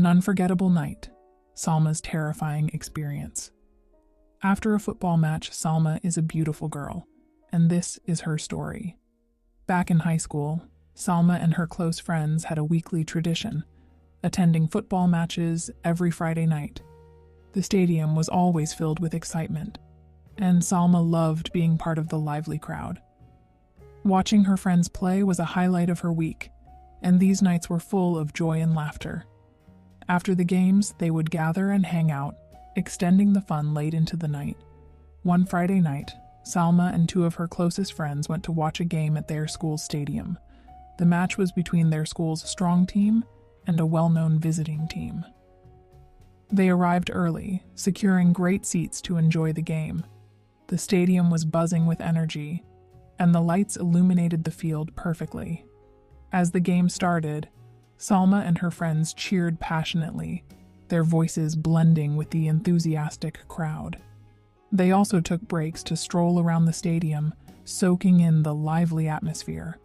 An unforgettable night, Salma's terrifying experience. After a football match, Salma is a beautiful girl, and this is her story. Back in high school, Salma and her close friends had a weekly tradition, attending football matches every Friday night. The stadium was always filled with excitement, and Salma loved being part of the lively crowd. Watching her friends play was a highlight of her week, and these nights were full of joy and laughter. After the games, they would gather and hang out, extending the fun late into the night. One Friday night, Salma and two of her closest friends went to watch a game at their school's stadium. The match was between their school's strong team and a well-known visiting team. They arrived early, securing great seats to enjoy the game. The stadium was buzzing with energy, and the lights illuminated the field perfectly. As the game started, Salma and her friends cheered passionately, their voices blending with the enthusiastic crowd. They also took breaks to stroll around the stadium, soaking in the lively atmosphere.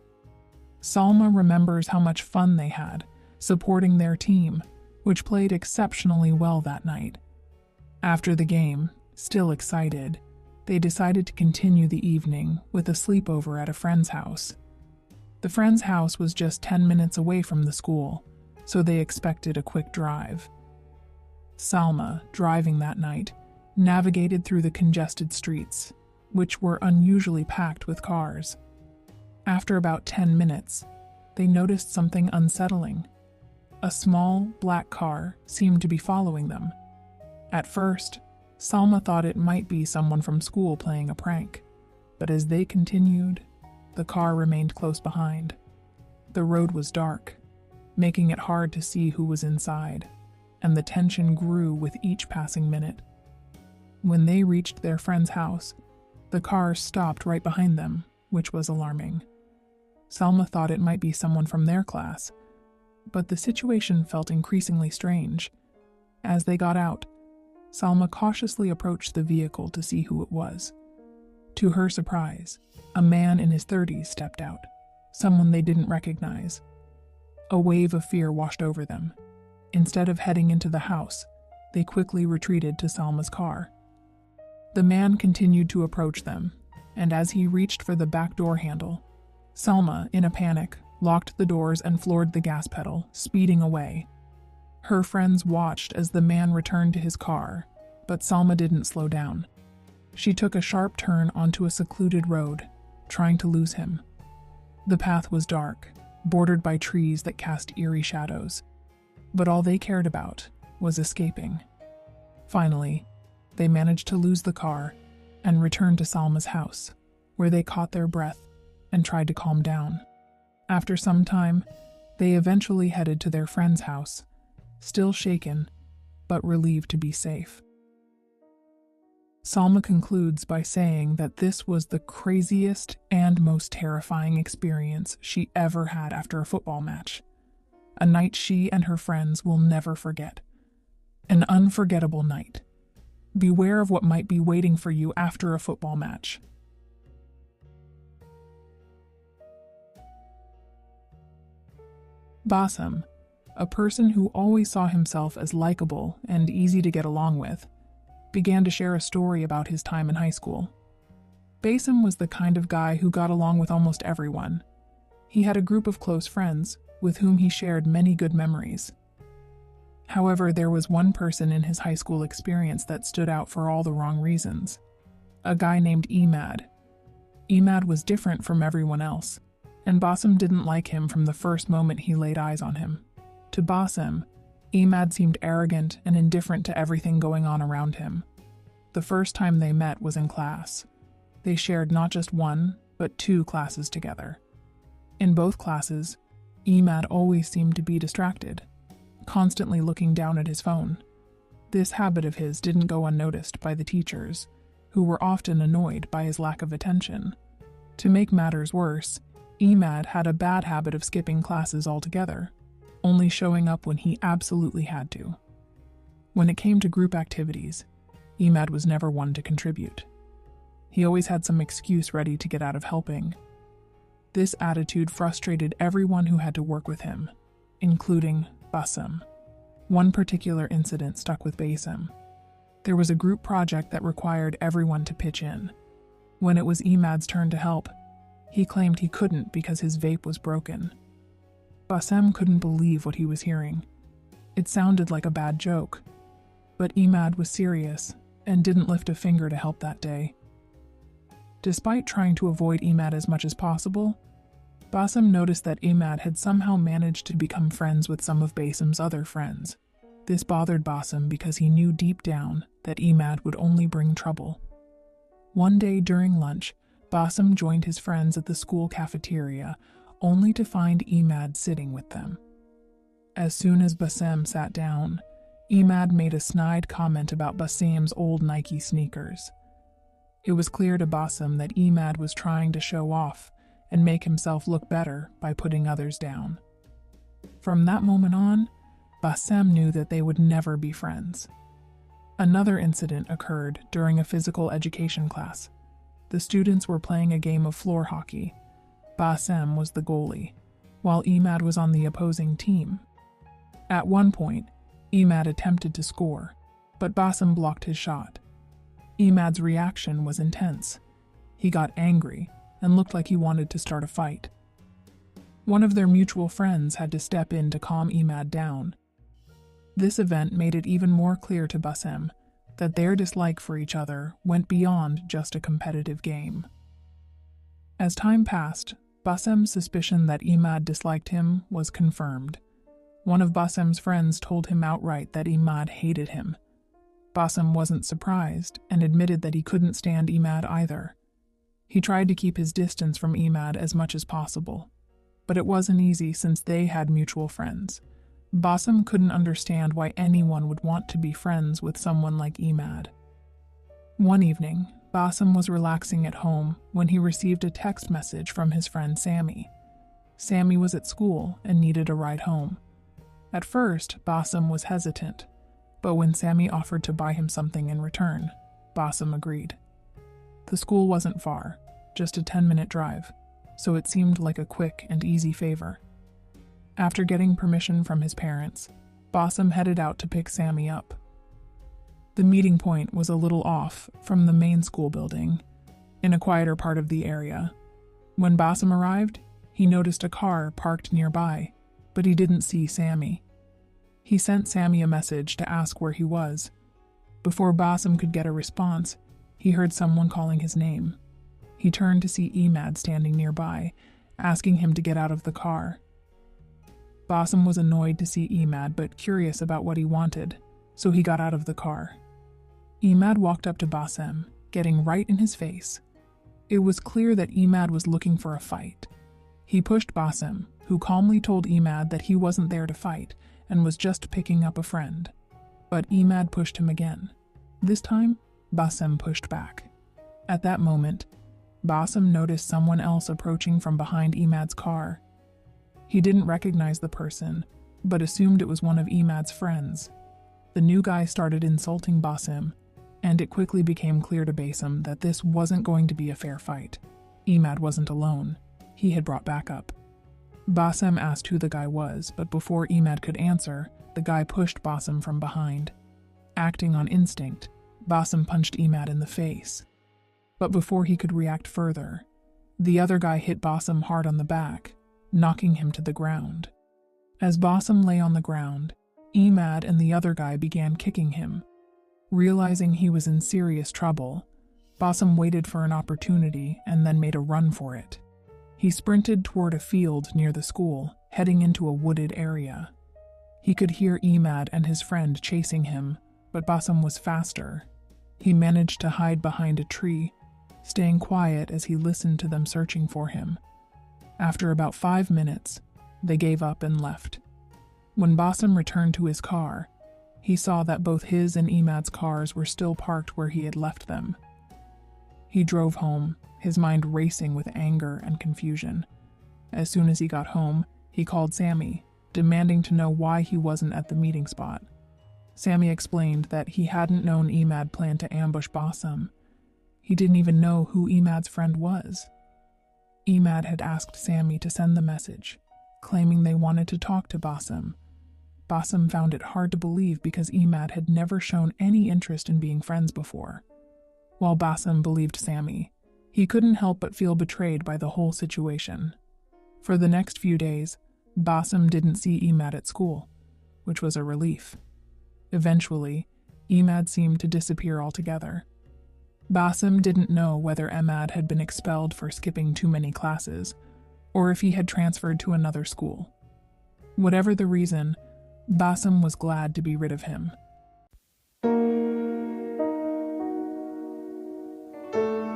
Salma remembers how much fun they had, supporting their team, which played exceptionally well that night. After the game, still excited, they decided to continue the evening with a sleepover at a friend's house. The friend's house was just 10 minutes away from the school, so they expected a quick drive. Salma, driving that night, navigated through the congested streets, which were unusually packed with cars. After about 10 minutes, they noticed something unsettling. A small, black car seemed to be following them. At first, Salma thought it might be someone from school playing a prank, but as they continued, the car remained close behind. The road was dark, making it hard to see who was inside, and the tension grew with each passing minute. When they reached their friend's house, the car stopped right behind them, which was alarming. Salma thought it might be someone from their class, but the situation felt increasingly strange. As they got out, Salma cautiously approached the vehicle to see who it was. To her surprise, a man in his 30s stepped out, someone they didn't recognize. A wave of fear washed over them. Instead of heading into the house, they quickly retreated to Salma's car. The man continued to approach them, and as he reached for the back door handle, Salma, in a panic, locked the doors and floored the gas pedal, speeding away. Her friends watched as the man returned to his car, but Salma didn't slow down. She took a sharp turn onto a secluded road, trying to lose him. The path was dark, bordered by trees that cast eerie shadows, but all they cared about was escaping. Finally, they managed to lose the car and return to Salma's house, where they caught their breath and tried to calm down. After some time, they eventually headed to their friend's house, still shaken, but relieved to be safe. Salma concludes by saying that this was the craziest and most terrifying experience she ever had after a football match. A night she and her friends will never forget. An unforgettable night. Beware of what might be waiting for you after a football match. Basem, a person who always saw himself as likable and easy to get along with, began to share a story about his time in high school. Basem was the kind of guy who got along with almost everyone. He had a group of close friends with whom he shared many good memories. However, there was one person in his high school experience that stood out for all the wrong reasons. A guy named Emad. Emad was different from everyone else, and Basem didn't like him from the first moment he laid eyes on him. To Basem, Emad seemed arrogant and indifferent to everything going on around him. The first time they met was in class. They shared not just one, but 2 classes together. In both classes, Emad always seemed to be distracted, constantly looking down at his phone. This habit of his didn't go unnoticed by the teachers, who were often annoyed by his lack of attention. To make matters worse, Emad had a bad habit of skipping classes altogether, only showing up when he absolutely had to. When it came to group activities, Emad was never one to contribute. He always had some excuse ready to get out of helping. This attitude frustrated everyone who had to work with him, including Basem. One particular incident stuck with Basem. There was a group project that required everyone to pitch in. When it was Imad's turn to help, he claimed he couldn't because his vape was broken. Basem couldn't believe what he was hearing. It sounded like a bad joke, but Imad was serious and didn't lift a finger to help that day. Despite trying to avoid Imad as much as possible, Basem noticed that Imad had somehow managed to become friends with some of Basem's other friends. This bothered Basem because he knew deep down that Imad would only bring trouble. One day during lunch, Basem joined his friends at the school cafeteria, only to find Imad sitting with them. As soon as Basem sat down, Imad made a snide comment about Basem's old Nike sneakers. It was clear to Basem that Imad was trying to show off and make himself look better by putting others down. From that moment on, Basem knew that they would never be friends. Another incident occurred during a physical education class. The students were playing a game of floor hockey. Basem was the goalie, while Imad was on the opposing team. At one point, Imad attempted to score, but Basem blocked his shot. Imad's reaction was intense. He got angry and looked like he wanted to start a fight. One of their mutual friends had to step in to calm Imad down. This event made it even more clear to Basem that their dislike for each other went beyond just a competitive game. As time passed, Basem's suspicion that Imad disliked him was confirmed. One of Basem's friends told him outright that Imad hated him. Basem wasn't surprised and admitted that he couldn't stand Imad either. He tried to keep his distance from Imad as much as possible, but it wasn't easy since they had mutual friends. Basem couldn't understand why anyone would want to be friends with someone like Imad. One evening, Basem was relaxing at home when he received a text message from his friend Sammy. Sammy was at school and needed a ride home. At first, Basem was hesitant, but when Sammy offered to buy him something in return, Basem agreed. The school wasn't far, just a 10-minute drive, so it seemed like a quick and easy favor. After getting permission from his parents, Basem headed out to pick Sammy up. The meeting point was a little off from the main school building, in a quieter part of the area. When Basem arrived, he noticed a car parked nearby, but he didn't see Sammy. He sent Sammy a message to ask where he was. Before Basem could get a response, he heard someone calling his name. He turned to see Imad standing nearby, asking him to get out of the car. Basem was annoyed to see Imad but curious about what he wanted, so he got out of the car. Imad walked up to Basem, getting right in his face. It was clear that Imad was looking for a fight. He pushed Basem, who calmly told Imad that he wasn't there to fight and was just picking up a friend. But Imad pushed him again. This time, Basem pushed back. At that moment, Basem noticed someone else approaching from behind Imad's car. He didn't recognize the person, but assumed it was one of Imad's friends. The new guy started insulting Basem, and it quickly became clear to Basem that this wasn't going to be a fair fight. Imad wasn't alone. He had brought backup. Basem asked who the guy was, but before Imad could answer, the guy pushed Basem from behind. Acting on instinct, Basem punched Imad in the face. But before he could react further, the other guy hit Basem hard on the back, knocking him to the ground. As Basem lay on the ground, Imad and the other guy began kicking him. Realizing he was in serious trouble, Basem waited for an opportunity and then made a run for it. He sprinted toward a field near the school, heading into a wooded area. He could hear Imad and his friend chasing him, but Basem was faster. He managed to hide behind a tree, staying quiet as he listened to them searching for him. After about 5 minutes, they gave up and left. When Basem returned to his car, he saw that both his and Imad's cars were still parked where he had left them. He drove home, his mind racing with anger and confusion. As soon as he got home, he called Sammy, demanding to know why he wasn't at the meeting spot. Sammy explained that he hadn't known Imad planned to ambush Basem. He didn't even know who Imad's friend was. Imad had asked Sammy to send the message, claiming they wanted to talk to Basem. Basem found it hard to believe because Emad had never shown any interest in being friends before. While Basem believed Sammy, he couldn't help but feel betrayed by the whole situation. For the next few days, Basem didn't see Emad at school, which was a relief. Eventually, Emad seemed to disappear altogether. Basem didn't know whether Emad had been expelled for skipping too many classes, or if he had transferred to another school. Whatever the reason, Basem was glad to be rid of him,